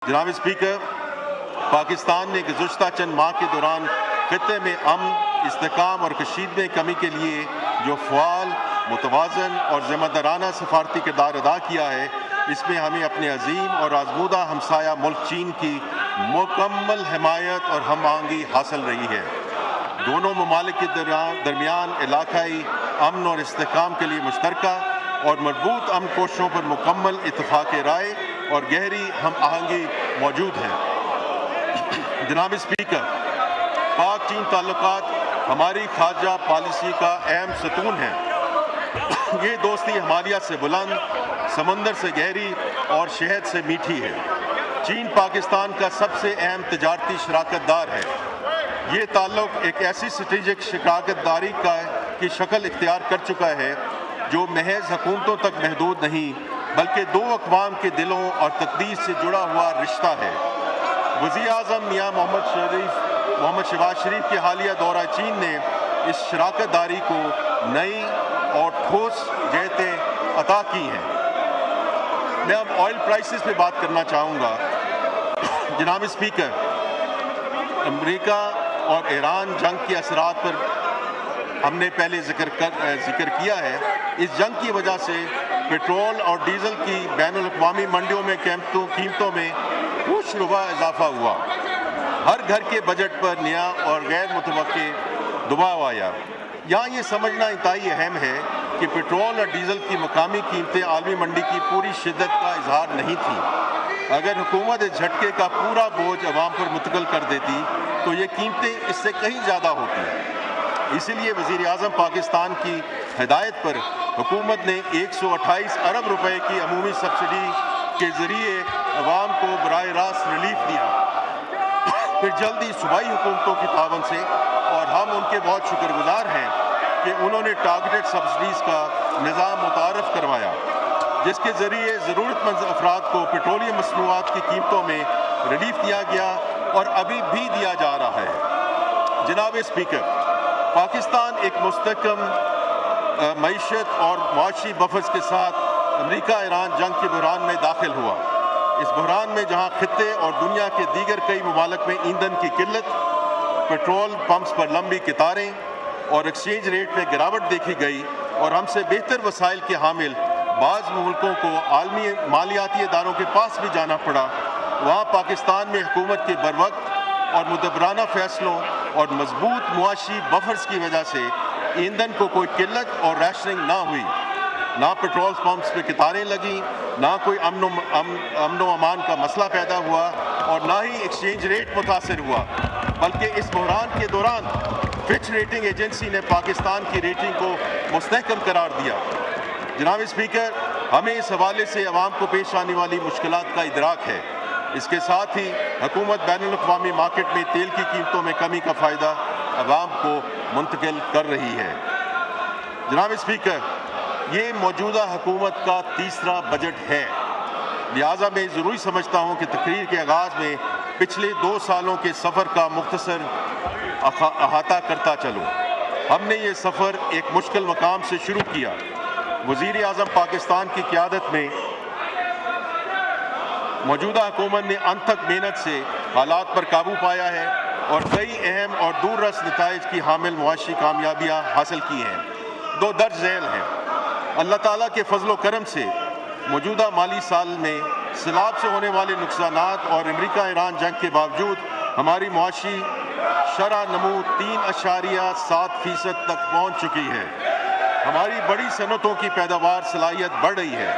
جناب اسپیکر، پاکستان نے گزشتہ چند ماہ کے دوران خطے میں امن، استحکام اور کشیدگی میں کمی کے لیے جو فعال، متوازن اور ذمہ دارانہ سفارتی کردار ادا کیا ہے، اس میں ہمیں اپنے عظیم اور آزمودہ ہمسایہ ملک چین کی مکمل حمایت اور ہم آہنگی حاصل رہی ہے۔ دونوں ممالک کے درمیان علاقائی امن اور استحکام کے لیے مشترکہ اور مربوط امن کوششوں پر مکمل اتفاق رائے اور گہری ہم آہنگی موجود ہے۔ جناب اسپیکر، پاک چین تعلقات ہماری خارجہ پالیسی کا اہم ستون ہے۔ یہ دوستی ہمالیہ سے بلند، سمندر سے گہری اور شہد سے میٹھی ہے۔ چین پاکستان کا سب سے اہم تجارتی شراکت دار ہے۔ یہ تعلق ایک ایسی اسٹریٹجک شراکت داری کی شکل اختیار کر چکا ہے جو محض حکومتوں تک محدود نہیں بلکہ دو اقوام کے دلوں اور تقدیر سے جڑا ہوا رشتہ ہے۔ وزیر اعظم میاں محمد شہباز شریف کے حالیہ دورہ چین نے اس شراکت داری کو نئی اور ٹھوس جہتیں عطا کی ہیں۔ میں اب آئل پرائسز پہ بات کرنا چاہوں گا۔ جناب اسپیکر، امریکہ اور ایران جنگ کے اثرات پر ہم نے پہلے ذکر کیا ہے۔ اس جنگ کی وجہ سے پیٹرول اور ڈیزل کی بین الاقوامی منڈیوں میں قیمتوں میں خوش روا اضافہ ہوا۔ ہر گھر کے بجٹ پر نیا اور غیر متوقع دباؤ آیا۔ یہاں یہ سمجھنا انتہائی اہم ہے کہ پیٹرول اور ڈیزل کی مقامی قیمتیں عالمی منڈی کی پوری شدت کا اظہار نہیں تھیں۔ اگر حکومت اس جھٹکے کا پورا بوجھ عوام پر منتقل کر دیتی تو یہ قیمتیں اس سے کہیں زیادہ ہوتی۔ اسی لیے وزیر اعظم پاکستان کی ہدایت پر حکومت نے 128 ارب روپے کی عمومی سبسڈی کے ذریعے عوام کو براہ راست ریلیف دیا۔ پھر جلدی صوبائی حکومتوں کی تعاون سے، اور ہم ان کے بہت شکر گزار ہیں کہ انہوں نے ٹارگیٹڈ سبسڈیز کا نظام متعارف کروایا، جس کے ذریعے ضرورت مند افراد کو پیٹرولیم مصنوعات کی قیمتوں میں ریلیف دیا گیا اور ابھی بھی دیا جا رہا ہے۔ جناب اسپیکر، پاکستان ایک مستحکم معیشت اور معاشی بفرز کے ساتھ امریکہ ایران جنگ کے بحران میں داخل ہوا۔ اس بحران میں جہاں خطے اور دنیا کے دیگر کئی ممالک میں ایندھن کی قلت، پیٹرول پمپس پر لمبی قطاریں اور ایکسچینج ریٹ میں گراوٹ دیکھی گئی اور ہم سے بہتر وسائل کے حامل بعض ملکوں کو عالمی مالیاتی اداروں کے پاس بھی جانا پڑا، وہاں پاکستان میں حکومت کے بروقت اور مدبرانہ فیصلوں اور مضبوط معاشی بفرز کی وجہ سے ایندھن کو کوئی قلت اور ریشننگ نہ ہوئی۔ نہ پیٹرول پمپس پہ قطاریں لگیں، نہ کوئی امن و امان کا مسئلہ پیدا ہوا اور نہ ہی ایکسچینج ریٹ متاثر ہوا، بلکہ اس بحران کے دوران فچ ریٹنگ ایجنسی نے پاکستان کی ریٹنگ کو مستحکم قرار دیا۔ جناب اسپیکر، ہمیں اس حوالے سے عوام کو پیش آنے والی مشکلات کا ادراک ہے۔ اس کے ساتھ ہی حکومت بین الاقوامی مارکیٹ میں تیل کی قیمتوں میں کمی کا فائدہ عوام کو منتقل کر رہی ہے۔ جناب اسپیکر، یہ موجودہ حکومت کا تیسرا بجٹ ہے، لہٰذا میں ضروری سمجھتا ہوں کہ تقریر کے آغاز میں پچھلے 2 سالوں کے سفر کا مختصر احاطہ کرتا چلوں۔ ہم نے یہ سفر ایک مشکل مقام سے شروع کیا۔ وزیر اعظم پاکستان کی قیادت میں موجودہ حکومت نے انتھک محنت سے حالات پر قابو پایا ہے اور کئی اہم اور دور رس نتائج کی حامل معاشی کامیابیاں حاصل کی ہیں۔ 2 درج ذیل ہیں۔ اللہ تعالیٰ کے فضل و کرم سے موجودہ مالی سال میں سیلاب سے ہونے والے نقصانات اور امریکہ ایران جنگ کے باوجود ہماری معاشی شرح نمو 3.7% تک پہنچ چکی ہے۔ ہماری بڑی صنعتوں کی پیداوار صلاحیت بڑھ رہی ہے۔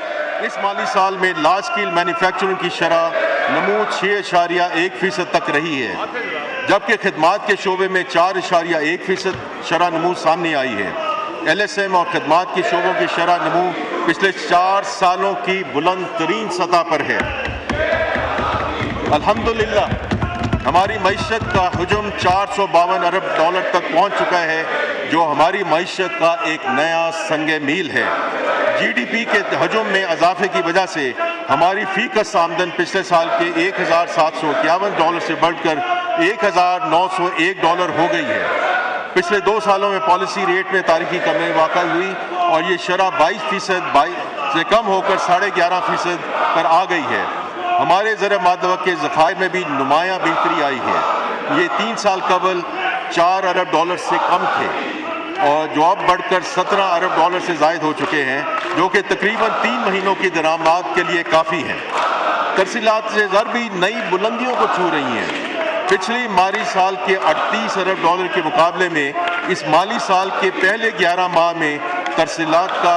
اس مالی سال میں لارج اسکیل مینوفیکچرنگ کی شرح نمو 6.1% تک رہی ہے، جبکہ خدمات کے شعبے میں 4.1% شرح نمو سامنے آئی ہے۔ ایل ایس ایم اور خدمات کے شعبوں کی شرح نمو پچھلے 4 سالوں کی بلند ترین سطح پر ہے۔ الحمدللہ ہماری معیشت کا حجم 452 ارب ڈالر تک پہنچ چکا ہے، جو ہماری معیشت کا ایک نیا سنگ میل ہے۔ جی ڈی پی کے حجم میں اضافے کی وجہ سے ہماری فی کس آمدن پچھلے سال کے 1,751 ڈالر سے بڑھ کر 1,901 ڈالر ہو گئی ہے۔ پچھلے 2 سالوں میں پالیسی ریٹ میں تاریخی کمی واقع ہوئی اور یہ شرح 22% سے کم ہو کر 11.5% پر آ گئی ہے۔ ہمارے زرع مادہ کے ذخائر میں بھی نمایاں بہتری آئی ہے. یہ 3 سال قبل $4 ارب سے کم تھے اور جو اب بڑھ کر $17 ارب سے زائد ہو چکے ہیں، جو کہ تقریباً 3 مہینوں کی درآمد کے لیے کافی ہیں. ترسیلات سے زر بھی نئی بلندیوں کو چھو رہی ہیں. پچھلی مالی سال کے $38 ارب کے مقابلے میں اس مالی سال کے پہلے 11 ماہ میں ترسیلات کا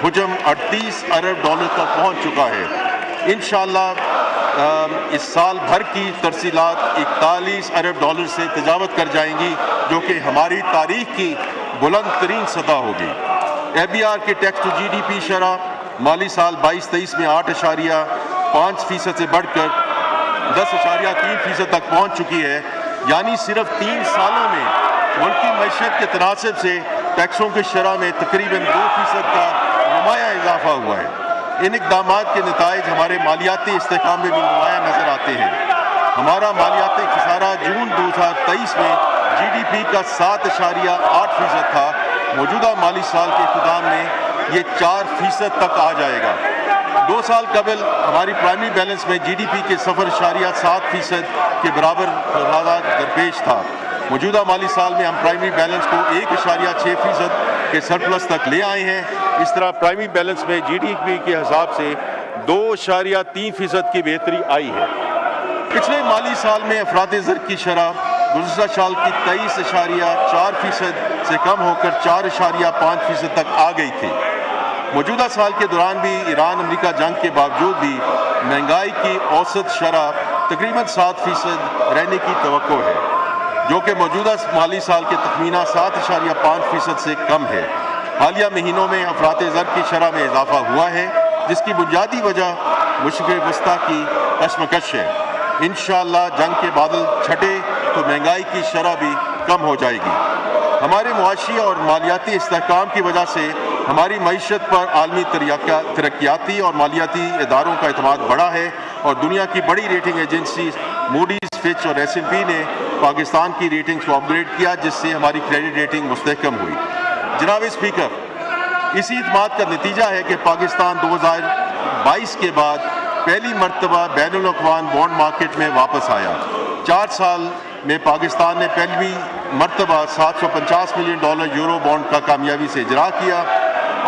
حجم $38 ارب تک پہنچ چکا ہے. انشاءاللہ اس سال بھر کی ترسیلات $41 ارب سے تجاوز کر جائیں گی، جو کہ ہماری تاریخ کی بلند ترین سطح ہوگی. ABR کی ٹیکس ٹو GDP شرح مالی سال 22-23 میں 8.5% سے بڑھ کر 10.3% تک پہنچ چکی ہے. یعنی صرف 3 سالوں میں ملکی معیشت کے تناسب سے ٹیکسوں کی شرح میں تقریباً 2% کا نمایاں اضافہ ہوا ہے. ان اقدامات کے نتائج ہمارے مالیاتی استحکام میں بھی نمایاں نظر آتے ہیں. ہمارا مالیاتی خسارہ جون 2023 میں GDP کا 7.8% تھا. موجودہ مالی سال کے اختتام میں یہ 4% تک آ جائے گا. 2 سال قبل ہماری پرائمری بیلنس میں GDP کے 0.7% کے برابر خراج درپیش تھا. موجودہ مالی سال میں ہم پرائمری بیلنس کو 1.6% کے سرپلس تک لے آئے ہیں. اس طرح پرائمری بیلنس میں GDP کے حساب سے 2.3% کی بہتری آئی ہے. پچھلے مالی سال میں افراط زر کی شرح گزشتہ سال کی 23.4% سے کم ہو کر 4.5% تک آ گئی تھی. موجودہ سال کے دوران بھی ایران امریکہ جنگ کے باوجود بھی مہنگائی کی اوسط شرح تقریباً 7% رہنے کی توقع ہے، جو کہ موجودہ مالی سال کے تخمینہ 7.5% سے کم ہے. حالیہ مہینوں میں افراط زر کی شرح میں اضافہ ہوا ہے، جس کی بنیادی وجہ مشرق وسطیٰ کی کشمکش ہے. انشاءاللہ جنگ کے بادل چھٹے تو مہنگائی کی شرح بھی کم ہو جائے گی. ہمارے معاشی اور مالیاتی استحکام کی وجہ سے ہماری معیشت پر عالمی ترقیاتی اور مالیاتی اداروں کا اعتماد بڑھا ہے اور دنیا کی بڑی ریٹنگ ایجنسی موڈیز، فچ اور S&P نے پاکستان کی ریٹنگز کو اپ گریڈ کیا، جس سے ہماری کریڈٹ ریٹنگ مستحکم ہوئی. جناب اسپیکر، اسی اعتماد کا نتیجہ ہے کہ پاکستان 2022 کے بعد پہلی مرتبہ بین الاقوامی بانڈ مارکیٹ میں واپس آیا. 4 سال میں پاکستان نے پہلی مرتبہ $750 ملین یورو بانڈ کا کامیابی سے اجرا کیا.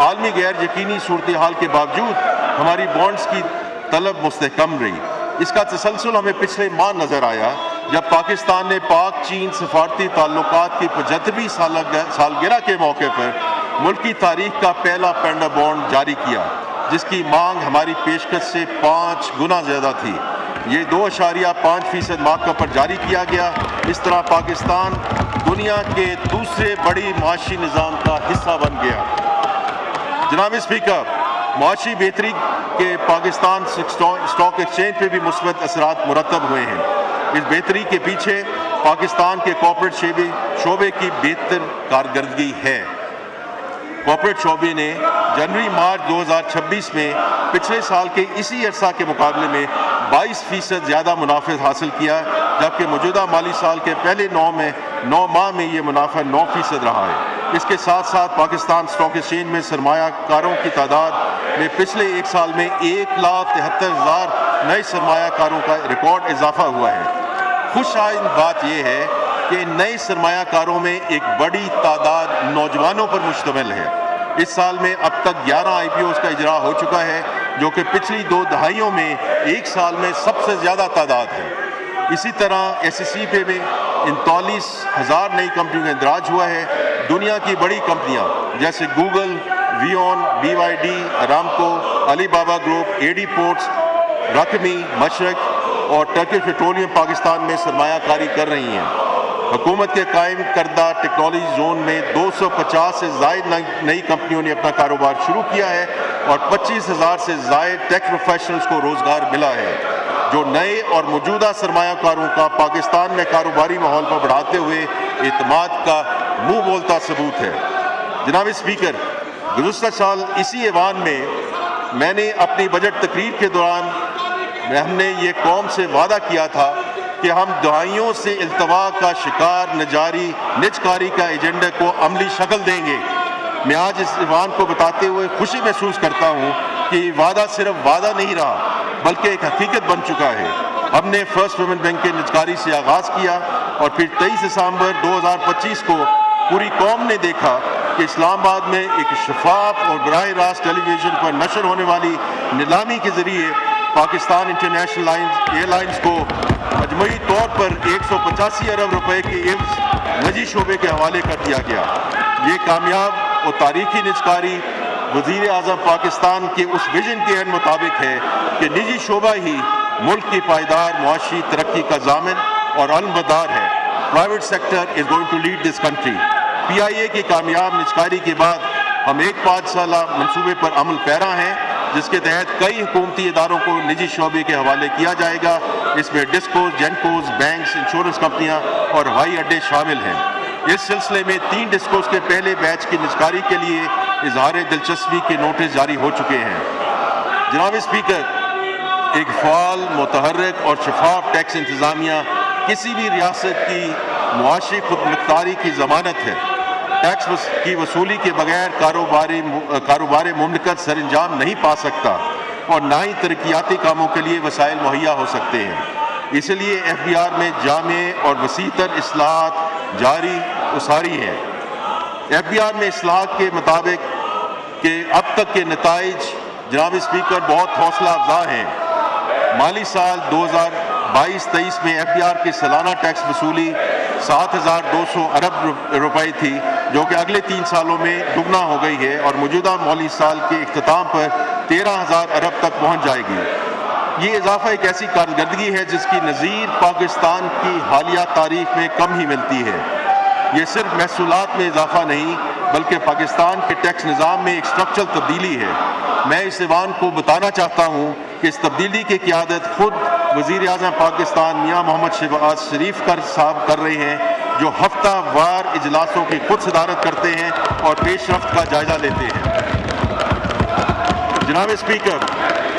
عالمی غیر یقینی صورتحال کے باوجود ہماری بانڈز کی طلب مستحکم رہی. اس کا تسلسل ہمیں پچھلے ماہ نظر آیا جب پاکستان نے پاک چین سفارتی تعلقات کی 75ویں سالگرہ کے موقع پر ملکی تاریخ کا پہلا پینڈا بانڈ جاری کیا، جس کی مانگ ہماری پیشکش سے 5 گنا زیادہ تھی. یہ 2.5% مارکہ پر جاری کیا گیا. اس طرح پاکستان دنیا کے دوسرے بڑی معاشی نظام کا حصہ بن گیا. جناب اسپیکر، معاشی بہتری کے پاکستان اسٹاک ایکسچینج پہ بھی مثبت اثرات مرتب ہوئے ہیں. اس بہتری کے پیچھے پاکستان کے کارپوریٹ شعبے کی بہتر کارکردگی ہے. کارپوریٹ شعبے نے جنوری-مارچ 2026 میں پچھلے سال کے اسی عرصہ کے مقابلے میں 22% زیادہ منافع حاصل کیا، جبکہ موجودہ مالی سال کے پہلے 9 ماہ میں یہ منافع 9% رہا ہے. اس کے ساتھ ساتھ پاکستان اسٹاک ایکسچینج میں سرمایہ کاروں کی تعداد میں پچھلے 1 سال میں 1,73,000 نئے سرمایہ کاروں کا ریکارڈ اضافہ ہوا ہے. خوش آئند بات یہ ہے کہ نئے سرمایہ کاروں میں ایک بڑی تعداد نوجوانوں پر مشتمل ہے. اس سال میں اب تک 11 IPOs کا اجرا ہو چکا ہے، جو کہ پچھلی 2 دہائیوں میں ایک سال میں سب سے زیادہ تعداد ہے. اسی طرح SEC پہ بھی 39,000 نئی کمپنیوں کا اندراج ہوا ہے. دنیا کی بڑی کمپنیاں جیسے گوگل، ویون، BYD، ارامکو، علی بابا گروپ، AD پورٹس، رقمی، مشرق اور ٹرکش پیٹرولیم پاکستان میں سرمایہ کاری کر رہی ہیں. حکومت کے قائم کردہ ٹیکنالوجی زون میں 250 سے زائد نئی کمپنیوں نے اپنا کاروبار شروع کیا ہے اور 25,000 سے زائد ٹیک پروفیشنلز کو روزگار ملا ہے، جو نئے اور موجودہ سرمایہ کاروں کا پاکستان میں کاروباری ماحول پر بڑھاتے ہوئے اعتماد کا منہ بولتا ثبوت ہے. جناب اسپیکر، گزشتہ سال اسی ایوان میں میں نے اپنی بجٹ تقریر کے دوران ہم نے یہ قوم سے وعدہ کیا تھا کہ ہم دہائیوں سے التوا کا شکار نجکاری کا ایجنڈے کو عملی شکل دیں گے. میں آج اس ایوان کو بتاتے ہوئے خوشی محسوس کرتا ہوں کہ یہ وعدہ صرف وعدہ نہیں رہا بلکہ ایک حقیقت بن چکا ہے۔ ہم نے فرسٹ پیمنٹ بینک کے نجکاری سے آغاز کیا اور پھر 23 دسمبر 2025 کو پوری قوم نے دیکھا کہ اسلام آباد میں ایک شفاف اور براہ راست ٹیلی ویژن پر نشر ہونے والی نیلامی کے ذریعے پاکستان انٹرنیشنل ایئر لائنز کو مجموعی طور پر 185 ارب روپے کے عوض نجی شعبے کے حوالے کر دیا گیا۔ یہ کامیاب اور تاریخی نجکاری وزیر اعظم پاکستان کے اس ویژن کے عین مطابق ہے کہ نجی شعبہ ہی ملک کی پائیدار معاشی ترقی کا ضامن اور علمبردار ہے۔ Private sector is going to lead this country. P I A کی کامیاب نجکاری کے بعد ہم ایک 5 سالہ منصوبے پر عمل پیرا ہیں، جس کے تحت کئی حکومتی اداروں کو نجی شعبے کے حوالے کیا جائے گا۔ اس میں ڈسکوز، جینکوز، بینکس، انشورنس کمپنیاں اور ہوائی اڈے شامل ہیں۔ اس سلسلے میں 3 ڈسکوز کے پہلے بیچ کی نجکاری کے لیے اظہار دلچسپی کے نوٹس جاری ہو چکے ہیں۔ جناب اسپیکر، ایک فعال، متحرک اور شفاف ٹیکس انتظامیہ کسی بھی ریاست کی معاشی خود مختاری کی ضمانت ہے۔ ٹیکس کی وصولی کے بغیر کاروبار مملکت سر انجام نہیں پا سکتا اور نہ ہی ترقیاتی کاموں کے لیے وسائل مہیا ہو سکتے ہیں۔ اس لیے ایف بی آر میں جامع اور وسیع تر اصلاحات جاری و ساری ہیں۔ ایف بی آر میں اصلاحات کے مطابق کہ اب تک کے نتائج جناب اسپیکر بہت حوصلہ افزا ہیں۔ مالی سال 2022-23 میں ایف بی آر کی سالانہ ٹیکس وصولی 7,200 ارب روپے تھی، جو کہ اگلے 3 سالوں میں دگنا ہو گئی ہے اور موجودہ مالی سال کے اختتام پر 13,000 ارب تک پہنچ جائے گی۔ یہ اضافہ ایک ایسی کارکردگی ہے جس کی نظیر پاکستان کی حالیہ تاریخ میں کم ہی ملتی ہے۔ یہ صرف محصولات میں اضافہ نہیں بلکہ پاکستان کے ٹیکس نظام میں ایک اسٹرکچرل تبدیلی ہے۔ میں اس ایوان کو بتانا چاہتا ہوں کہ اس تبدیلی کی قیادت خود وزیر اعظم پاکستان میاں محمد شہباز شریف صاحب کر رہے ہیں، جو ہفتہ وار اجلاسوں کی خود صدارت کرتے ہیں اور پیش رفت کا جائزہ لیتے ہیں۔ جناب اسپیکر،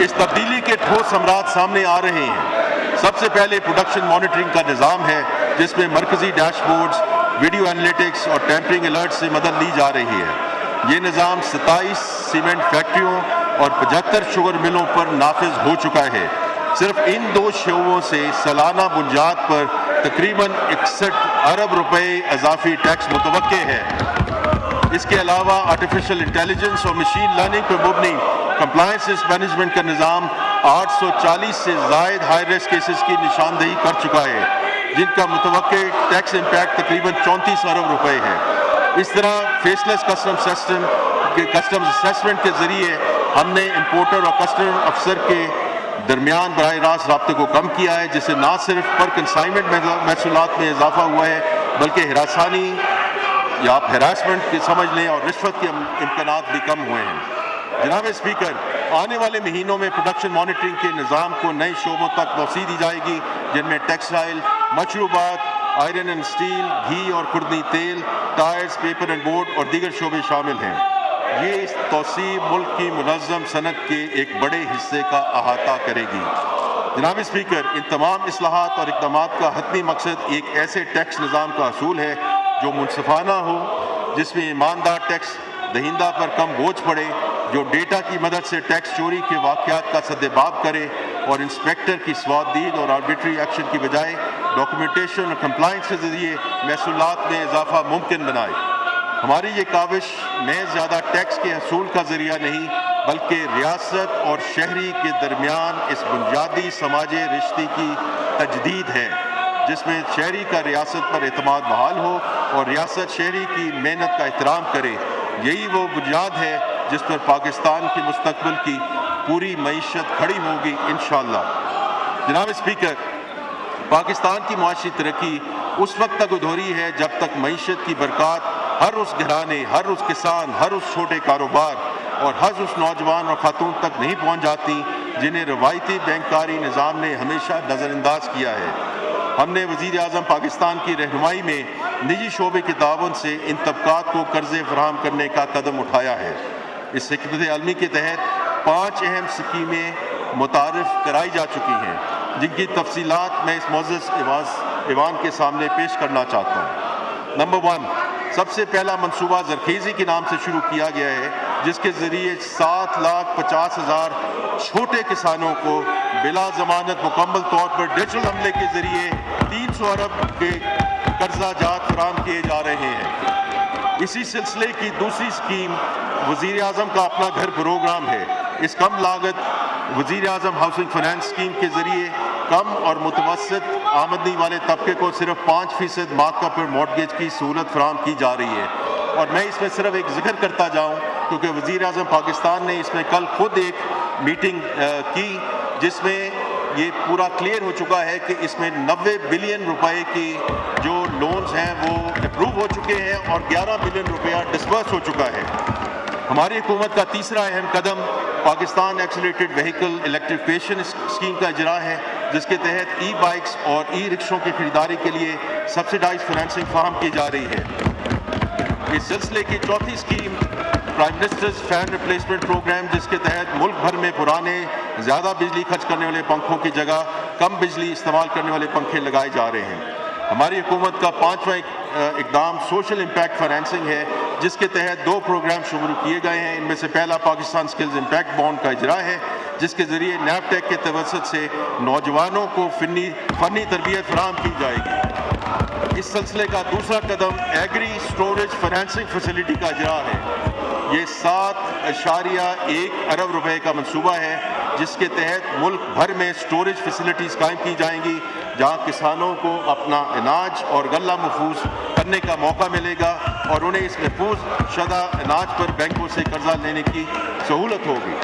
اس تبدیلی کے ٹھوس ثمرات سامنے آ رہے ہیں۔ سب سے پہلے پروڈکشن مانیٹرنگ کا نظام ہے، جس میں مرکزی ڈیش بورڈز، ویڈیو انالیٹکس اور ٹیمپرنگ الرٹ سے مدد لی جا رہی ہے۔ یہ نظام 27 سیمنٹ فیکٹریوں اور 75 شوگر ملوں پر نافذ ہو چکا ہے۔ صرف ان 2 شعبوں سے سالانہ بنیاد پر تقریباً 61 ارب روپے اضافی ٹیکس متوقع ہے۔ اس کے علاوہ آرٹیفیشل انٹیلیجنس اور مشین لرننگ پر مبنی کمپلائنس مینجمنٹ کا نظام 840 سے زائد ہائی رسک کیسز کی نشاندہی کر چکا ہے، جن کا متوقع ٹیکس امپیکٹ تقریباً 34 ارب روپے ہے۔ اس طرح فیسلیس کسٹم اسیسمنٹ کے ذریعے ہم نے امپورٹر اور کسٹم افسر کے درمیان براہ راست رابطے کو کم کیا ہے، جس سے نہ صرف پر کنسائنمنٹ محصولات میں اضافہ ہوا ہے بلکہ ہراسانی یا آپ ہراسمنٹ کی سمجھ لیں اور رشوت کے امکانات بھی کم ہوئے ہیں۔ جناب اسپیکر، آنے والے مہینوں میں پروڈکشن مانیٹرنگ کے نظام کو نئے شعبوں تک توسیع دی جائے گی، جن میں ٹیکسٹائل، مشروبات، آئرن اینڈ اسٹیل، گھی اور خوردنی تیل، ٹائرز، پیپر اینڈ بورڈ اور دیگر شعبے شامل ہیں۔ یہ توسیع ملک کی منظم صنعت کے ایک بڑے حصے کا احاطہ کرے گی۔ جناب اسپیکر، ان تمام اصلاحات اور اقدامات کا حتمی مقصد ایک ایسے ٹیکس نظام کا حصول ہے جو منصفانہ ہو، جس میں ایماندار ٹیکس دہندہ پر کم بوجھ پڑے، جو ڈیٹا کی مدد سے ٹیکس چوری کے واقعات کا سدباب کرے اور انسپیکٹر کی سوادید اور آربیٹری ایکشن کی بجائے ڈاکومنٹیشن اور کمپلائنس کے ذریعے محصولات میں اضافہ ممکن بنائے۔ ہماری یہ کاوش محض زیادہ ٹیکس کے حصول کا ذریعہ نہیں بلکہ ریاست اور شہری کے درمیان اس بنیادی سماجی رشتے کی تجدید ہے، جس میں شہری کا ریاست پر اعتماد بحال ہو اور ریاست شہری کی محنت کا احترام کرے۔ یہی وہ بنیاد ہے جس پر پاکستان کے مستقبل کی پوری معیشت کھڑی ہوگی انشاءاللہ۔ جناب اسپیکر، پاکستان کی معاشی ترقی اس وقت تک ادھوری ہے جب تک معیشت کی برکات ہر اس گھرانے، ہر اس کسان، ہر اس چھوٹے کاروبار اور ہر اس نوجوان اور خاتون تک نہیں پہنچ جاتی جنہیں روایتی بینکاری نظام نے ہمیشہ نظر انداز کیا ہے۔ ہم نے وزیر اعظم پاکستان کی رہنمائی میں نجی شعبے کے تعاون سے ان طبقات کو قرضے فراہم کرنے کا قدم اٹھایا ہے۔ اس حکمت عملی کے تحت 5 اہم اسکیمیں متعارف کرائی جا چکی ہیں، جن کی تفصیلات میں اس معزز ایوان کے سامنے پیش کرنا چاہتا ہوں۔ نمبر 1، سب سے پہلا منصوبہ زرخیزی کے نام سے شروع کیا گیا ہے، جس کے ذریعے 7,50,000 چھوٹے کسانوں کو بلا ضمانت مکمل طور پر ڈیجیٹل عملے کے ذریعے 300 ارب کے قرضہ جات فراہم کیے جا رہے ہیں۔ اسی سلسلے کی دوسری اسکیم وزیر اعظم کا اپنا گھر پروگرام ہے۔ اس کم لاگت وزیر اعظم ہاؤسنگ فائنانس اسکیم کے ذریعے کم اور متوسط آمدنی والے طبقے کو صرف 5% مارکا پر مارٹگیج کی سہولت فراہم کی جا رہی ہے۔ اور میں اس میں صرف ایک ذکر کرتا جاؤں کیونکہ وزیر اعظم پاکستان نے اس میں کل خود ایک میٹنگ کی جس میں یہ پورا کلیئر ہو چکا ہے کہ اس میں 90 بلین روپے کی جو لونز ہیں وہ اپروو ہو چکے ہیں اور 11 بلین روپیہ ڈسبرس ہو چکا ہے۔ ہماری حکومت کا تیسرا اہم قدم پاکستان ایکسیلریٹڈ وہیکل الیکٹریفیکیشن اسکیم کا اجرا ہے، جس کے تحت ای بائکس اور ای رکشوں کی خریداری کے لیے سبسڈائز فنانسنگ فراہم کی جا رہی ہے۔ اس سلسلے کی چوتھی scheme prime minister's fan replacement programme, جس کے تحت ملک بھر میں پرانے زیادہ بجلی خرچ کرنے والے پنکھوں کی جگہ کم بجلی استعمال کرنے والے پنکھے لگائے جا رہے ہیں۔ ہماری حکومت کا پانچواں اقدام سوشل امپیکٹ فائنینسنگ ہے، جس کے تحت 2 پروگرام شروع کیے گئے ہیں۔ ان میں سے پہلا پاکستان اسکلز امپیکٹ بانڈ کا اجرا ہے، جس کے ذریعے نیپٹیک کے توسط سے نوجوانوں کو فنی تربیت فراہم کی جائے گی۔ اس سلسلے کا دوسرا قدم ایگری اسٹوریج فائنینسنگ فیسلٹی کا اجرا ہے۔ یہ 7.1 ارب روپے کا منصوبہ ہے، جس کے تحت ملک بھر میں اسٹوریج فیسلٹیز قائم کی جائیں گی، جہاں کسانوں کو اپنا اناج اور غلہ محفوظ کرنے کا موقع ملے گا اور انہیں اس محفوظ شدہ اناج پر بینکوں سے قرضہ لینے کی سہولت ہوگی۔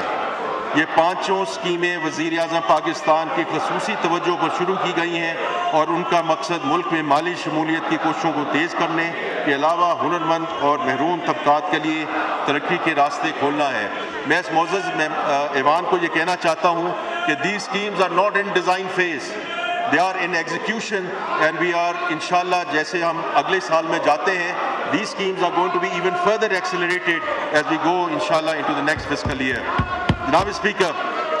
یہ پانچوں اسکیمیں وزیر اعظم پاکستان کی خصوصی توجہ پر شروع کی گئی ہیں اور ان کا مقصد ملک میں مالی شمولیت کی کوششوں کو تیز کرنے کے علاوہ ہنرمند اور محروم طبقات کے لیے ترقی کے راستے کھولنا ہے۔ میں اس معزز ایوان کو یہ کہنا چاہتا ہوں کہ these schemes are not in design phase, they are in execution and we are inshallah جیسے ہم اگلے سال میں جاتے ہیں these schemes are going to be even further accelerated as we go inshallah into the next fiscal year۔ جناب speaker,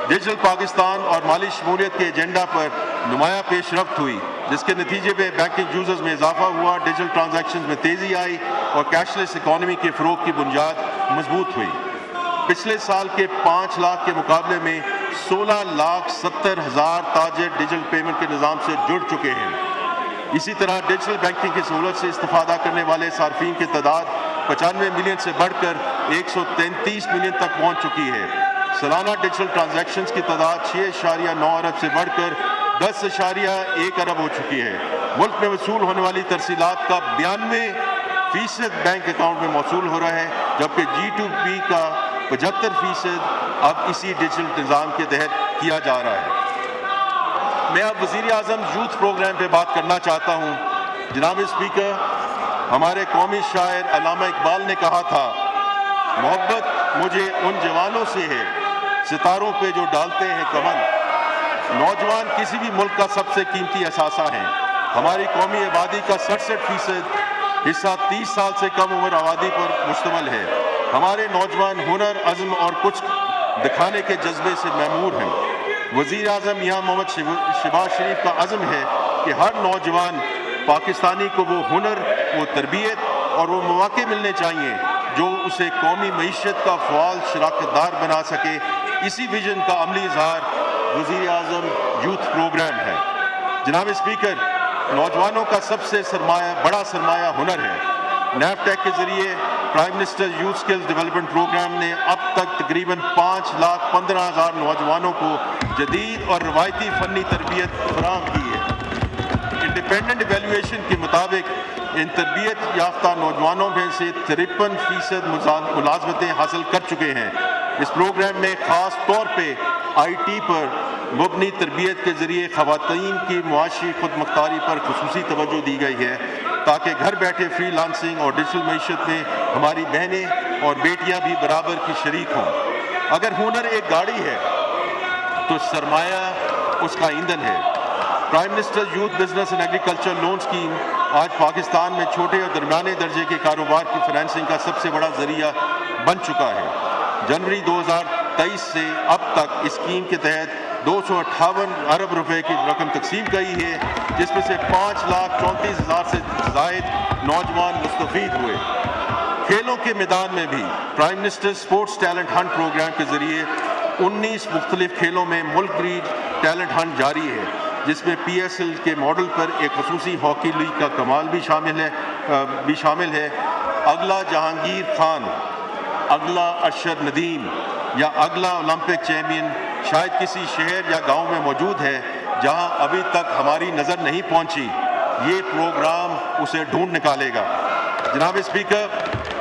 digital Pakistan اور مالی شمولیت کے ایجنڈا پر نمایاں پیش رفت ہوئی، جس کے نتیجے میں بینکنگ یوزرز میں اضافہ ہوا، ڈیجیٹل ٹرانزیکشنز میں تیزی آئی اور کیش لیس اکانومی کے فروغ کی بنیاد مضبوط ہوئی۔ پچھلے سال کے 5 لاکھ کے مقابلے میں 16,70,000 تاجر ڈیجیٹل پیمنٹ کے نظام سے جڑ چکے ہیں۔ اسی طرح ڈیجیٹل بینکنگ کی سہولت سے استفادہ کرنے والے صارفین کی تعداد 95 ملین سے بڑھ کر 133 ملین تک پہنچ چکی ہے۔ سالانہ ڈیجیٹل ٹرانزیکشنز کی تعداد 6.9 ارب سے بڑھ کر 10.1 ارب ہو چکی ہے۔ ملک میں وصول ہونے والی ترسیلات کا 92% بینک اکاؤنٹ میں موصول ہو رہا ہے، جبکہ G2P کا 75% اب اسی ڈیجیٹل نظام کے تحت کیا جا رہا ہے۔ میں اب وزیر اعظم یوتھ پروگرام پہ بات کرنا چاہتا ہوں۔ جناب اسپیکر، ہمارے قومی شاعر علامہ اقبال نے کہا تھا، محبت مجھے ان جوانوں سے ہے ستاروں پہ جو ڈالتے ہیں کمن۔ نوجوان کسی بھی ملک کا سب سے قیمتی اثاثہ ہیں۔ ہماری قومی آبادی کا 67% حصہ 30 سال سے کم عمر آبادی پر مشتمل ہے۔ ہمارے نوجوان ہنر، عزم اور کچھ دکھانے کے جذبے سے معمور ہیں۔ وزیر اعظم یہاں محمد شہباز شریف کا عزم ہے کہ ہر نوجوان پاکستانی کو وہ ہنر، وہ تربیت اور وہ مواقع ملنے چاہیے جو اسے قومی معیشت کا فعال شراکت دار بنا سکے۔ اسی ویژن کا عملی اظہار وزیر اعظم یوتھ پروگرام ہے۔ جناب اسپیکر، نوجوانوں کا سب سے بڑا سرمایہ ہنر ہے۔ نیپٹیک کے ذریعے prime minister youth skills development programme نے اب تک تقریباً 5,15,000 نوجوانوں کو جدید اور روایتی فنی تربیت فراہم کی ہے۔ انڈیپینڈنٹ ایویلویشن کے مطابق ان تربیت یافتہ نوجوانوں میں سے 53% ملازمتیں حاصل کر چکے ہیں۔ اس پروگرام میں خاص طور پہ IT پر مبنی تربیت کے ذریعے خواتین کی معاشی خود مختاری پر خصوصی توجہ دی گئی ہے تاکہ گھر بیٹھے فری لانسنگ اور ڈیجیٹل معیشت میں ہماری بہنیں اور بیٹیاں بھی برابر کی شریک ہوں۔ اگر ہنر ایک گاڑی ہے تو سرمایہ اس کا ایندھن ہے۔ Prime minister youth business and agriculture loan scheme آج پاکستان میں چھوٹے اور درمیانے درجے کے کاروبار کی فنانسنگ کا سب سے بڑا ذریعہ بن چکا ہے۔ جنوری 2023 سے اب تک اس اسکیم کے تحت 258 ارب روپے کی رقم تقسیم گئی ہے، جس میں سے 5,34,000 سے زائد نوجوان مستفید ہوئے۔ کھیلوں کے میدان میں بھی prime minister sports talent hunt programme کے ذریعے 19 مختلف کھیلوں میں ملکی ٹیلنٹ ہنٹ جاری ہے، جس میں PSL کے ماڈل پر ایک خصوصی ہاکی لیگ کا کمال بھی شامل ہے۔ اگلا جہانگیر خان، اگلا ارشد ندیم یا اگلا اولمپک چیمپئن شاید کسی شہر یا گاؤں میں موجود ہے جہاں ابھی تک ہماری نظر نہیں پہنچی۔ یہ پروگرام اسے ڈھونڈ نکالے گا۔ جناب speaker,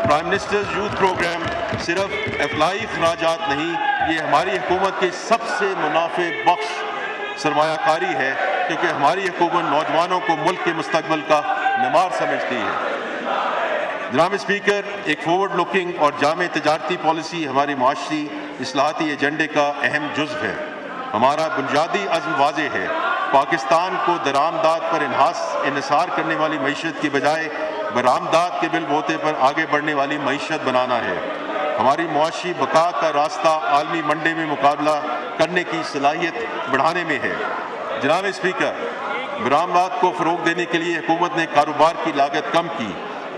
prime minister's youth programme صرف افلاحی اخراجات نہیں، یہ ہماری حکومت کی سب سے منافع بخش سرمایہ کاری ہے، کیونکہ ہماری حکومت نوجوانوں کو ملک کے مستقبل کا معمار سمجھتی ہے۔ جناب اسپیکر، ایک فارورڈ لوکنگ اور جامع تجارتی پالیسی ہماری معاشی اصلاحاتی ایجنڈے کا اہم جزو ہے۔ ہمارا بنیادی عزم واضح ہے، پاکستان کو درآمدات پر انحصار کرنے والی معیشت کی بجائے برآمدات کے بل بوتے پر آگے بڑھنے والی معیشت بنانا ہے۔ ہماری معاشی بقا کا راستہ عالمی منڈی میں مقابلہ کرنے کی صلاحیت بڑھانے میں ہے۔ جناب اسپیکر، برآمدات کو فروغ دینے کے لیے حکومت نے کاروبار کی لاگت کم کی،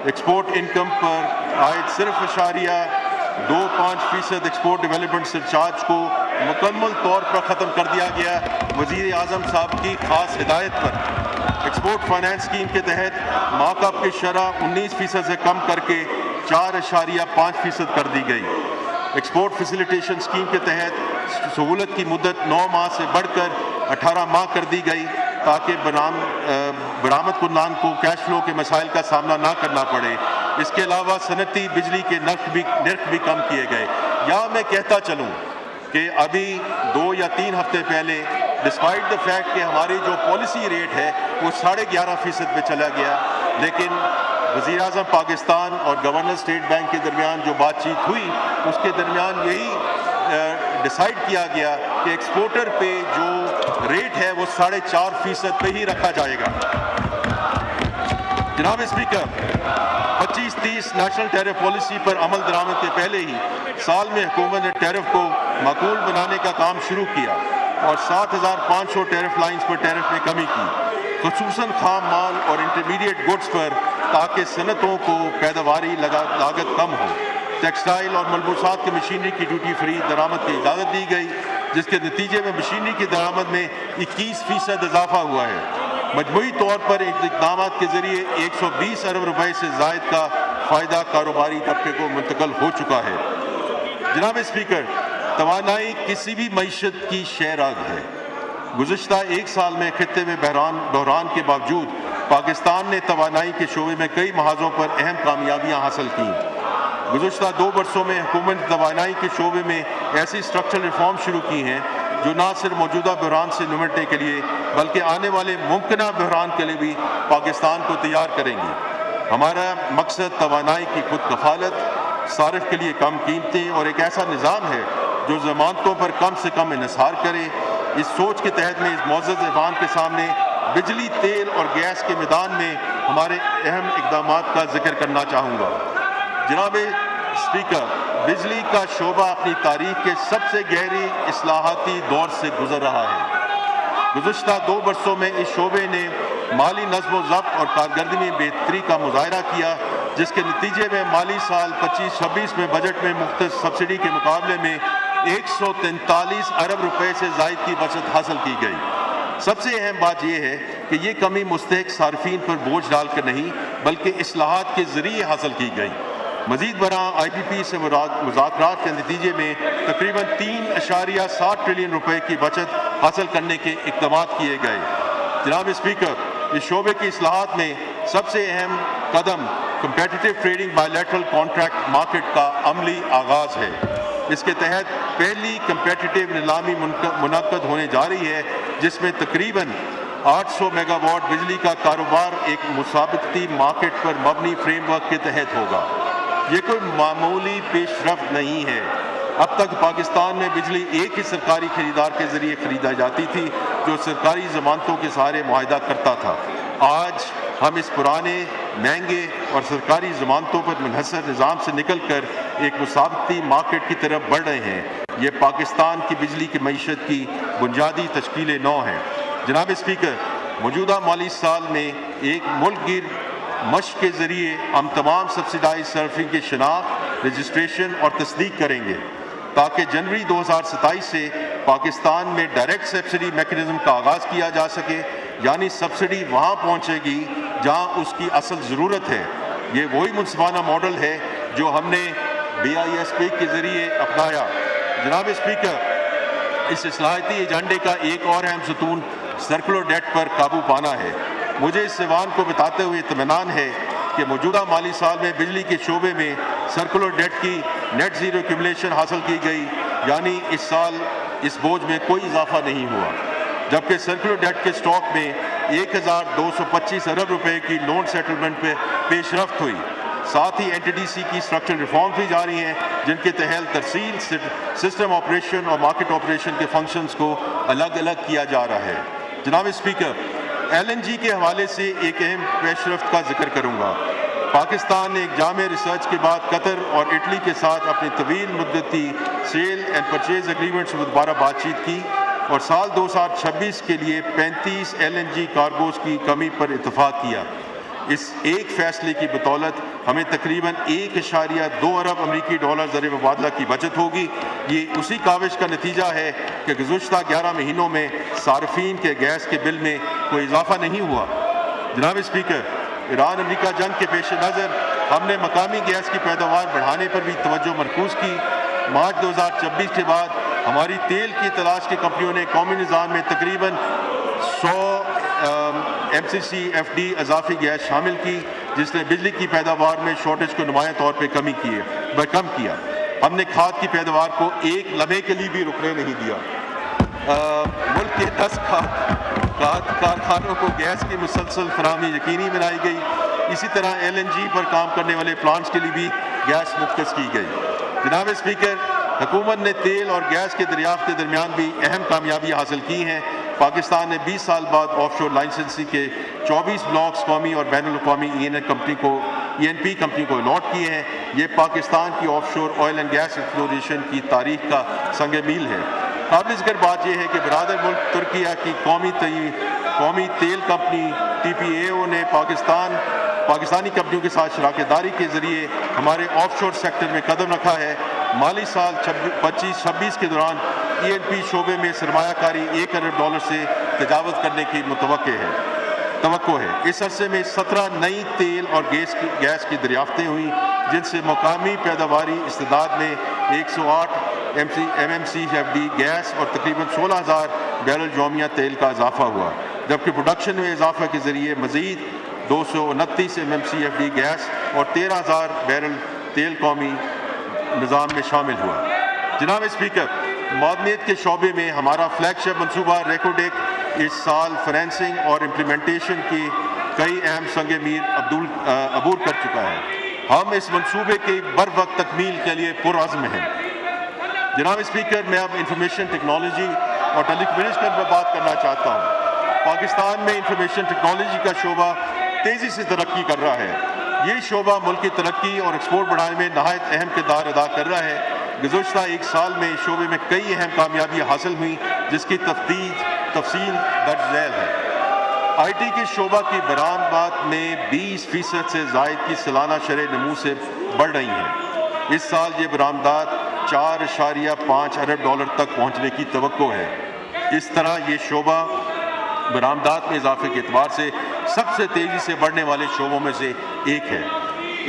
ایکسپورٹ انکم پر عائد 0.25% ایکسپورٹ ڈیولپمنٹ سرچارج کو مکمل طور پر ختم کر دیا گیا۔ وزیر اعظم صاحب کی خاص ہدایت پر ایکسپورٹ فائنانس اسکیم کے تحت مارک اپ کی شرح 19% سے کم کر کے 4.5% کر دی گئی۔ ایکسپورٹ فیسیلیٹیشن اسکیم کے تحت سہولت کی مدت 9 ماہ سے بڑھ کر 18 ماہ کر دی گئی، تاکہ برآمد کنندگان کو کیش فلو کے مسائل کا سامنا نہ کرنا پڑے۔ اس کے علاوہ صنعتی بجلی کے نرخ بھی کم کیے گئے۔ یا میں کہتا چلوں کہ ابھی 2 یا 3 ہفتے پہلے ڈسپائٹ دا فیکٹ کہ ہماری جو پالیسی ریٹ ہے وہ 11.5% پہ چلا گیا، لیکن وزیر اعظم پاکستان اور گورنر اسٹیٹ بینک کے درمیان جو بات چیت ہوئی، اس کے درمیان یہی ڈیسائیڈ کیا گیا کہ ایکسپورٹر پہ جو ریٹ ہے وہ 4.5% پہ ہی رکھا جائے گا۔ جناب اسپیکر، 25-30 نیشنل ٹیرف پالیسی پر عمل درآمد کے پہلے ہی سال میں حکومت نے ٹیرف کو معقول بنانے کا کام شروع کیا اور 7,500 ٹیرف لائنز پر ٹیرف میں کمی کی، خصوصاً خام مال اور انٹرمیڈیٹ گڈز پر، تاکہ صنعتوں کو پیداواری لاگت کم ہو۔ ٹیکسٹائل اور ملبوسات کی مشینری کی ڈیوٹی فری درآمد کی اجازت دی گئی، جس کے نتیجے میں مشینری کی درآمد میں 21% اضافہ ہوا ہے۔ مجموعی طور پر اقدامات کے ذریعے 120 ارب روپے سے زائد کا فائدہ کاروباری طبقے کو منتقل ہو چکا ہے۔ جناب اسپیکر، توانائی کسی بھی معیشت کی شہراگ ہے۔ گزشتہ 1 سال میں خطے میں بحران کے باوجود پاکستان نے توانائی کے شعبے میں کئی محاذوں پر اہم کامیابیاں حاصل کیں۔ گزشتہ 2 برسوں میں حکومت نے توانائی کے شعبے میں ایسی اسٹرکچرل ریفارم شروع کی ہیں جو نہ صرف موجودہ بحران سے نمٹنے کے لیے بلکہ آنے والے ممکنہ بحران کے لیے بھی پاکستان کو تیار کریں گی۔ ہمارا مقصد توانائی کی خود کفالت، صارف کے لیے کم قیمتیں اور ایک ایسا نظام ہے جو ضمانتوں پر کم سے کم انحصار کرے۔ اس سوچ کے تحت میں اس معزز ایوان کے سامنے بجلی، تیل اور گیس کے میدان میں ہمارے اہم اقدامات کا ذکر کرنا چاہوں گا۔ جناب اسپیکر، بجلی کا شعبہ اپنی تاریخ کے سب سے گہری اصلاحاتی دور سے گزر رہا ہے۔ گزشتہ 2 برسوں میں اس شعبے نے مالی نظم و ضبط اور کارکردگی میں بہتری کا مظاہرہ کیا، جس کے نتیجے میں مالی سال 25-26 میں بجٹ میں مختص سبسڈی کے مقابلے میں 143 ارب روپے سے زائد کی بچت حاصل کی گئی۔ سب سے اہم بات یہ ہے کہ یہ کمی مستحق صارفین پر بوجھ ڈال کر نہیں بلکہ اصلاحات کے ذریعے حاصل کی گئی۔ مزید برآں IPP سے مذاکرات کے نتیجے میں تقریباً 3.7 ٹریلین روپے کی بچت حاصل کرنے کے اقدامات کیے گئے۔ جناب اسپیکر، اس شعبے کی اصلاحات میں سب سے اہم قدم competitive trading by lateral contract market کا عملی آغاز ہے۔ اس کے تحت پہلی کمپیٹیٹیو نیلامی منعقد ہونے جا رہی ہے، جس میں تقریباً 800 میگا واٹ بجلی کا کاروبار ایک مسابقتی مارکیٹ پر مبنی فریم ورک کے تحت ہوگا۔ یہ کوئی معمولی پیش رفت نہیں ہے۔ اب تک پاکستان میں بجلی ایک ہی سرکاری خریدار کے ذریعے خریدا جاتی تھی جو سرکاری ضمانتوں کے سہارے معاہدہ کرتا تھا۔ آج ہم اس پرانے، مہنگے اور سرکاری ضمانتوں پر منحصر نظام سے نکل کر ایک مسابقتی مارکیٹ کی طرف بڑھ رہے ہیں۔ یہ پاکستان کی بجلی کی معیشت کی بنیادی تشکیل نو ہے۔ جناب اسپیکر، موجودہ مالی سال میں ایک ملک گیر مشق کے ذریعے ہم تمام سبسڈائز صارفین کی شناخت، رجسٹریشن اور تصدیق کریں گے تاکہ جنوری 2027 سے پاکستان میں ڈائریکٹ سبسڈی میکنزم کا آغاز کیا جا سکے، یعنی سبسڈی وہاں پہنچے گی جہاں اس کی اصل ضرورت ہے۔ یہ وہی منصفانہ ماڈل ہے جو ہم نے BIS کے ذریعے اپنایا۔ جناب اسپیکر، اس اصلاحاتی ایجنڈے کا ایک اور اہم ستون سرکولر ڈیٹ پر قابو پانا ہے۔ مجھے اس ایوان کو بتاتے ہوئے اطمینان ہے کہ موجودہ مالی سال میں بجلی کے شعبے میں سرکولر ڈیٹ کی نیٹ زیرو ایکومولیشن حاصل کی گئی، یعنی اس سال اس بوجھ میں کوئی اضافہ نہیں ہوا، جبکہ سرکولر ڈیٹ کے سٹاک میں 1225 ارب روپے کی لون سیٹلمنٹ پہ پیش رفت ہوئی۔ ساتھ ہی NTDC کی اسٹرکچرل ریفارمز بھی جاری ہیں، جن کے تحت ترسیل، سسٹم آپریشن اور مارکیٹ آپریشن کے فنکشنز کو الگ الگ کیا جا رہا ہے۔ جناب اسپیکر، LNG کے حوالے سے ایک اہم پیش رفت کا ذکر کروں گا۔ پاکستان نے ایک جامع ریسرچ کے بعد قطر اور اٹلی کے ساتھ اپنی طویل مدتی سیل اینڈ پرچیز ایگریمنٹس میں دوبارہ بات چیت کی اور سال 2026 کے لیے 35 LNG کارگوز کی کمی پر اتفاق کیا۔ اس ایک فیصلے کی بدولت ہمیں تقریباً 1.2 ارب امریکی ڈالر زر مبادلہ کی بچت ہوگی۔ یہ اسی کاوش کا نتیجہ ہے کہ گزشتہ 11 مہینوں میں صارفین کے گیس کے بل میں کوئی اضافہ نہیں ہوا۔ جناب اسپیکر، ایران امریکہ جنگ کے پیش نظر ہم نے مقامی گیس کی پیداوار بڑھانے پر بھی توجہ مرکوز کی۔ مارچ 2026 کے بعد ہماری تیل کی تلاش کی کمپنیوں نے قومی نظام میں تقریباً 100 MCC FD اضافی گیس شامل کی، جس نے بجلی کی پیداوار میں شارٹیج کو نمایاں طور پہ کم کیا۔ ہم نے کھاد کی پیداوار کو ایک لمحے کے لیے بھی رکنے نہیں دیا۔ ملک کے 10 کھاد کارخانوں کو گیس کی مسلسل فراہمی یقینی بنائی گئی۔ اسی طرح LNG پر کام کرنے والے پلانٹس کے لیے بھی گیس مختص کی گئی۔ جناب اسپیکر، حکومت نے تیل اور گیس کے دریافت کے درمیان بھی اہم کامیابی حاصل کی ہیں۔ پاکستان نے 20 سال بعد آف شور لائسنسی کے 24 بلاکس قومی اور بین الاقوامی ENP کمپنی کو الاٹ کیے ہیں۔ یہ پاکستان کی آف شور آئل اینڈ گیس ایکسپلوریشن کی تاریخ کا سنگ میل ہے۔ قابل ذکر بات یہ ہے کہ برادر ملک ترکیہ کی قومی تیل کمپنی TPAO نے پاکستانی کمپنیوں کے ساتھ شراکت داری کے ذریعے ہمارے آف شور سیکٹر میں قدم رکھا ہے۔ مالی سال 25-26 کے دوران ENP شعبے میں سرمایہ کاری 1 ارب ڈالر سے تجاوز کرنے کی توقع ہے۔ اس عرصے میں 17 نئی تیل اور گیس کی دریافتیں ہوئیں، جن سے مقامی پیداواری استعداد میں 108 MMC FD گیس اور تقریباً 16,000 بیرل یومیہ تیل کا اضافہ ہوا، جبکہ پروڈکشن میں اضافہ کے ذریعے مزید 229 MMC FD گیس اور 13,000 بیرل تیل قومی نظام میں شامل ہوا۔ جناب اسپیکر، معدنیات کے شعبے میں ہمارا فلیگ شپ منصوبہ ریکوڈیک اس سال فائنینسنگ اور امپلیمنٹیشن کی کئی اہم سنگ میل عبور کر چکا ہے۔ ہم اس منصوبے کی بروقت تکمیل کے لیے پرعزم ہیں۔ جناب اسپیکر، میں اب انفارمیشن ٹیکنالوجی اور ٹیلی کمیونیکیشن پر بات کرنا چاہتا ہوں۔ پاکستان میں انفارمیشن ٹیکنالوجی کا شعبہ تیزی سے ترقی کر رہا ہے۔ یہ شعبہ ملک کی ترقی اور ایکسپورٹ بڑھانے میں نہایت اہم کردار ادا کر رہا ہے۔ گزشتہ ایک سال میں شعبے میں کئی اہم کامیابیاں حاصل ہوئیں، جس کی تفصیل درج ذیل ہے۔ IT کے شعبہ کی برآمدات میں 20% سے زائد کی سالانہ شرح نمو سے بڑھ رہی ہیں۔ اس سال یہ برآمدات 4.5 ارب ڈالر تک پہنچنے کی توقع ہے۔ اس طرح یہ شعبہ برآمدات میں اضافے کے اعتبار سے سب سے تیزی سے بڑھنے والے شعبوں میں سے ایک ہے۔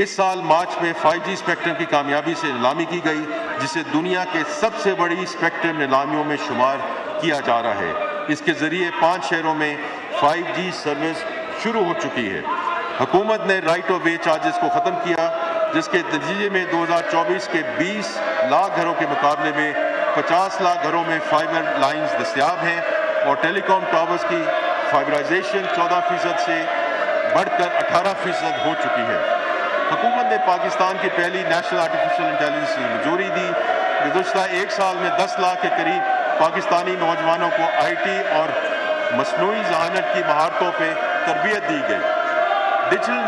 اس سال مارچ میں 5G اسپیکٹرم کی کامیابی سے نیلامی کی گئی، جسے دنیا کے سب سے بڑی اسپیکٹرم نیلامیوں میں شمار کیا جا رہا ہے۔ اس کے ذریعے 5 شہروں میں 5G سروس شروع ہو چکی ہے۔ حکومت نے رائٹ آف وے چارجز کو ختم کیا، جس کے نتیجے میں 2024 کے 20 لاکھ گھروں کے مقابلے میں 50 لاکھ گھروں میں فائبر لائنز دستیاب ہیں اور ٹیلی کام ٹاورز کی فائبرائزیشن 14% سے بڑھ کر 18% ہو چکی ہے۔ حکومت نے پاکستان کی پہلی نیشنل آرٹیفیشل انٹیلیجنس کی منظوری دی۔ گزشتہ ایک سال میں 10 لاکھ کے قریب پاکستانی نوجوانوں کو IT اور مصنوعی ذہانت کی مہارتوں پہ تربیت دی گئی۔ ڈیجیٹل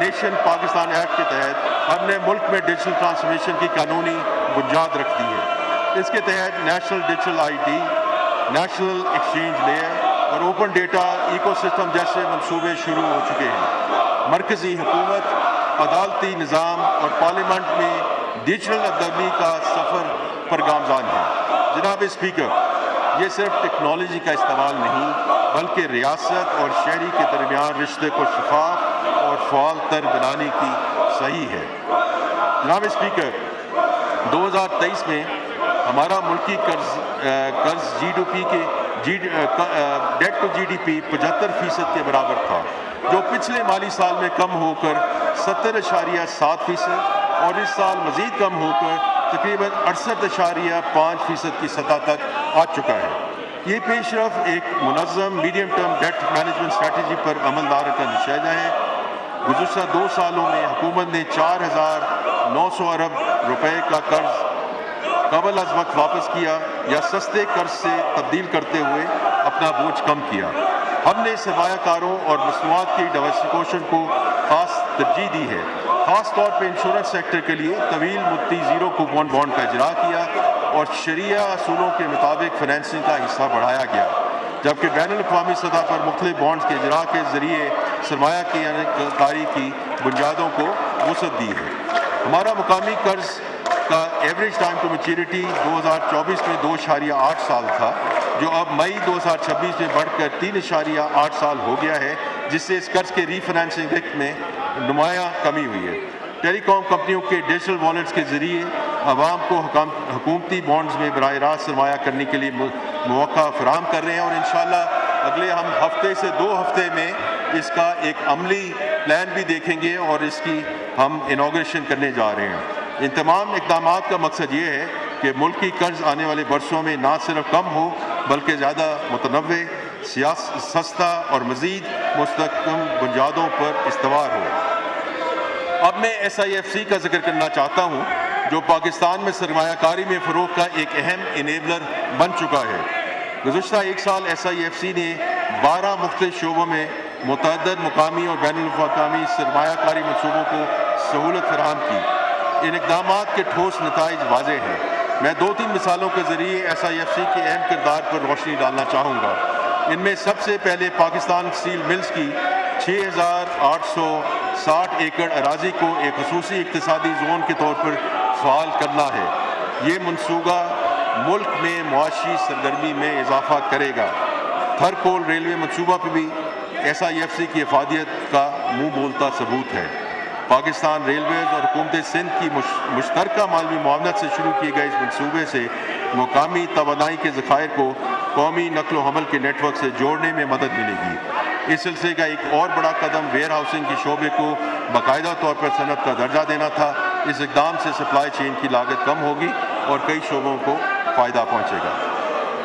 نیشن پاکستان ایکٹ کے تحت ہم نے ملک میں ڈیجیٹل ٹرانسفارمیشن کی قانونی بنیاد رکھ دی ہے۔ اس کے تحت national digital ID، national exchange layer اور اوپن ڈیٹا ایکو سسٹم جیسے منصوبے شروع ہو چکے ہیں۔ مرکزی حکومت عدالتی نظام اور پارلیمنٹ میں ڈیجیٹل ادائیگی کا سفر پر گامزن ہے۔ جناب اسپیکر، یہ صرف ٹیکنالوجی کا استعمال نہیں بلکہ ریاست اور شہری کے درمیان رشتے کو شفاف اور فعال تر بنانے کی صحیح ہے۔ جناب اسپیکر، 2023 میں ہمارا ملکی قرض debt to G D P 75% کے برابر تھا، جو پچھلے مالی سال میں کم ہو کر 70.7% اور اس سال مزید کم ہو کر تقریباً 68.5% کی سطح تک آ چکا ہے۔ یہ پیش رفت ایک منظم medium term debt management strategy پر عمل درآمد کا نشانہ ہے۔ گزشتہ 2 سالوں میں حکومت نے 4,900 ارب روپے کا قرض قبل از وقت واپس کیا یا سستے قرض سے تبدیل کرتے ہوئے اپنا بوجھ کم کیا۔ ہم نے سرمایہ کاروں اور مصنوعات کی ڈائیورسفیکیشن کو خاص ترجیح دی ہے، خاص طور پہ انشورنس سیکٹر کے لیے طویل مدتی زیرو کوپن بانڈ کا اجرا کیا اور شرعیہ اصولوں کے مطابق فنانسنگ کا حصہ بڑھایا گیا، جبکہ بین الاقوامی سطح پر مختلف بانڈز کے اجرا کے ذریعے سرمایہ کاری کی بنیادوں کو وسعت دی ہے۔ ہمارا مقامی قرض کا ایوریج ٹائم ٹو میچورٹی 2024 میں 2.8 سال تھا، جو اب مئی 2026 میں بڑھ کر 3.8 سال ہو گیا ہے، جس سے اس قرض کے ری فنانسنگ رسک میں نمایاں کمی ہوئی ہے۔ ٹیلی کام کمپنیوں کے ڈیجیٹل والیٹس کے ذریعے عوام کو حکومتی بانڈز میں براہ راست سرمایہ کرنے کے لیے مواقع فراہم کر رہے ہیں، اور انشاءاللہ اگلے ہم ہفتے سے 2 ہفتے میں اس کا ایک عملی پلان بھی دیکھیں گے اور اس کی ہم انوگریشن کرنے جا رہے ہیں۔ ان تمام اقدامات کا مقصد یہ ہے کہ ملکی قرض آنے والے برسوں میں نہ صرف کم ہو بلکہ زیادہ متنوع، سستا اور مزید مستحکم بنیادوں پر استوار ہو۔ اب میں SIFC کا ذکر کرنا چاہتا ہوں، جو پاکستان میں سرمایہ کاری میں فروغ کا ایک اہم انیبلر بن چکا ہے۔ گزشتہ 1 سال SIFC نے 12 مختلف شعبوں میں متعدد مقامی اور بین الاقوامی سرمایہ کاری منصوبوں کو سہولت فراہم کی۔ ان اقدامات کے ٹھوس نتائج واضح ہیں۔ میں 2-3 مثالوں کے ذریعے SIFC کے اہم کردار پر روشنی ڈالنا چاہوں گا۔ ان میں سب سے پہلے پاکستان اسٹیل ملز کی 6,860 ایکڑ اراضی کو ایک خصوصی اقتصادی زون کے طور پر فعال کرنا ہے۔ یہ منصوبہ ملک میں معاشی سرگرمی میں اضافہ کرے گا۔ تھر کول ریلوے منصوبہ پہ بھی SIFC کی افادیت کا منہ بولتا ثبوت ہے۔ پاکستان ریلویز اور حکومت سندھ کی مشترکہ مالوی معاونت سے شروع کیے گئے اس منصوبے سے مقامی توانائی کے ذخائر کو قومی نقل و حمل کے نیٹ ورک سے جوڑنے میں مدد ملے گی۔ اس سلسلے کا ایک اور بڑا قدم ویئر ہاؤسنگ کے شعبے کو باقاعدہ طور پر صنعت کا درجہ دینا تھا۔ اس اقدام سے سپلائی چین کی لاگت کم ہوگی اور کئی شعبوں کو فائدہ پہنچے گا۔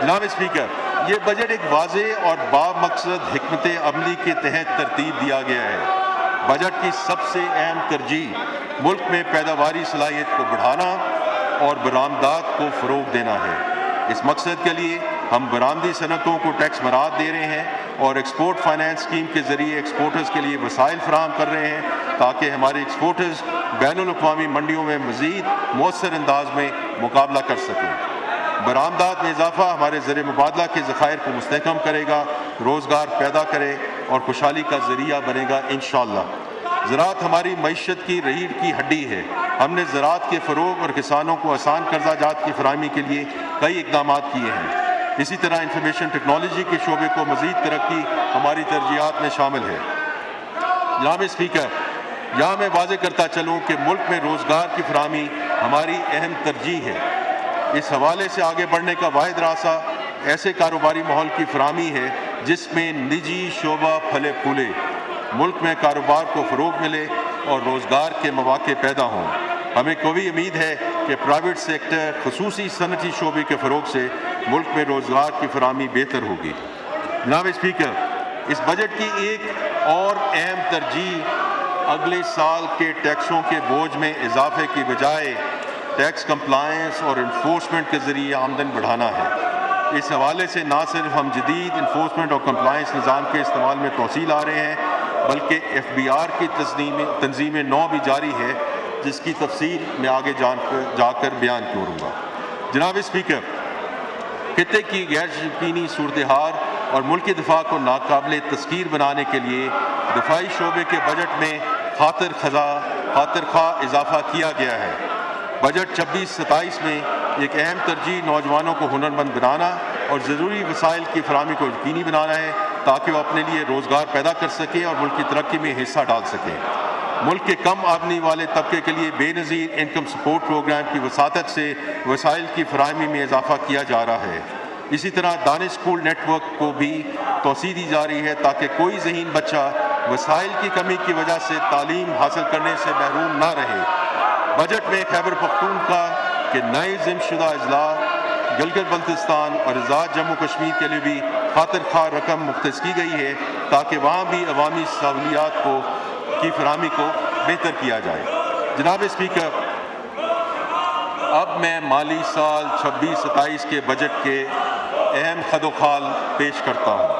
جناب اسپیکر، یہ بجٹ ایک واضح اور بامقصد حکمت عملی کے تحت ترتیب دیا گیا ہے۔ بجٹ کی سب سے اہم ترجیح ملک میں پیداواری صلاحیت کو بڑھانا اور برآمدات کو فروغ دینا ہے۔ اس مقصد کے لیے ہم برآمدی صنعتوں کو ٹیکس مراعات دے رہے ہیں اور ایکسپورٹ فائنانس اسکیم کے ذریعے ایکسپورٹرز کے لیے وسائل فراہم کر رہے ہیں تاکہ ہمارے ایکسپورٹرز بین الاقوامی منڈیوں میں مزید مؤثر انداز میں مقابلہ کر سکیں۔ برآمدات میں اضافہ ہمارے زر مبادلہ کے ذخائر کو مستحکم کرے گا، روزگار پیدا کرے اور خوشحالی کا ذریعہ بنے گا انشاءاللہ۔ زراعت ہماری معیشت کی ریڑھ کی ہڈی ہے۔ ہم نے زراعت کے فروغ اور کسانوں کو آسان قرضہ جات کی فراہمی کے لیے کئی اقدامات کیے ہیں۔ اسی طرح انفارمیشن ٹیکنالوجی کے شعبے کو مزید ترقی ہماری ترجیحات میں شامل ہے۔ جناب اسپیکر، یہاں میں واضح کرتا چلوں کہ ملک میں روزگار کی فراہمی ہماری اہم ترجیح ہے۔ اس حوالے سے آگے بڑھنے کا واحد راستہ ایسے کاروباری ماحول کی فراہمی ہے جس میں نجی شعبہ پھلے پھولے، ملک میں کاروبار کو فروغ ملے اور روزگار کے مواقع پیدا ہوں۔ ہمیں قوی امید ہے کہ پرائیویٹ سیکٹر خصوصی صنعتی شعبے کے فروغ سے ملک میں روزگار کی فراہمی بہتر ہوگی۔ جناب اسپیکر، اس بجٹ کی ایک اور اہم ترجیح اگلے سال کے ٹیکسوں کے بوجھ میں اضافے کی بجائے ٹیکس کمپلائنس اور انفورسمنٹ کے ذریعے آمدن بڑھانا ہے۔ اس حوالے سے نہ صرف ہم جدید انفورسمنٹ اور کمپلائنس نظام کے استعمال میں توسیع لا رہے ہیں بلکہ FBR کی تنظیم نو بھی جاری ہے، جس کی تفصیل میں آگے جا کر بیان کروں گا۔ جناب اسپیکر، خطے کی غیر یقینی صورتحال اور ملکی دفاع کو ناقابل تسخیر بنانے کے لیے دفاعی شعبے کے بجٹ میں خاطر خواہ اضافہ کیا گیا ہے۔ بجٹ 26-27 میں ایک اہم ترجیح نوجوانوں کو ہنرمند بنانا اور ضروری وسائل کی فراہمی کو یقینی بنانا ہے تاکہ وہ اپنے لیے روزگار پیدا کر سکیں اور ملک کی ترقی میں حصہ ڈال سکیں۔ ملک کے کم آمدنی والے طبقے کے لیے بے نظیر انکم سپورٹ پروگرام کی وساطت سے وسائل کی فراہمی میں اضافہ کیا جا رہا ہے۔ اسی طرح دانش اسکول نیٹ ورک کو بھی توسیع دی جا رہی ہے تاکہ کوئی ذہین بچہ وسائل کی کمی کی وجہ سے تعلیم حاصل کرنے سے محروم نہ رہے۔ بجٹ میں خیبر پختونخوا کے نئے ضم شدہ اضلاع گلگت بلتستان اور آزاد جموں کشمیر کے لیے بھی خاطر خواہ رقم مختص کی گئی ہے تاکہ وہاں بھی عوامی سہولیات کی فراہمی کو بہتر کیا جائے۔ جناب اسپیکر، اب میں مالی سال 26-27 کے بجٹ کے اہم خد و خال پیش کرتا ہوں۔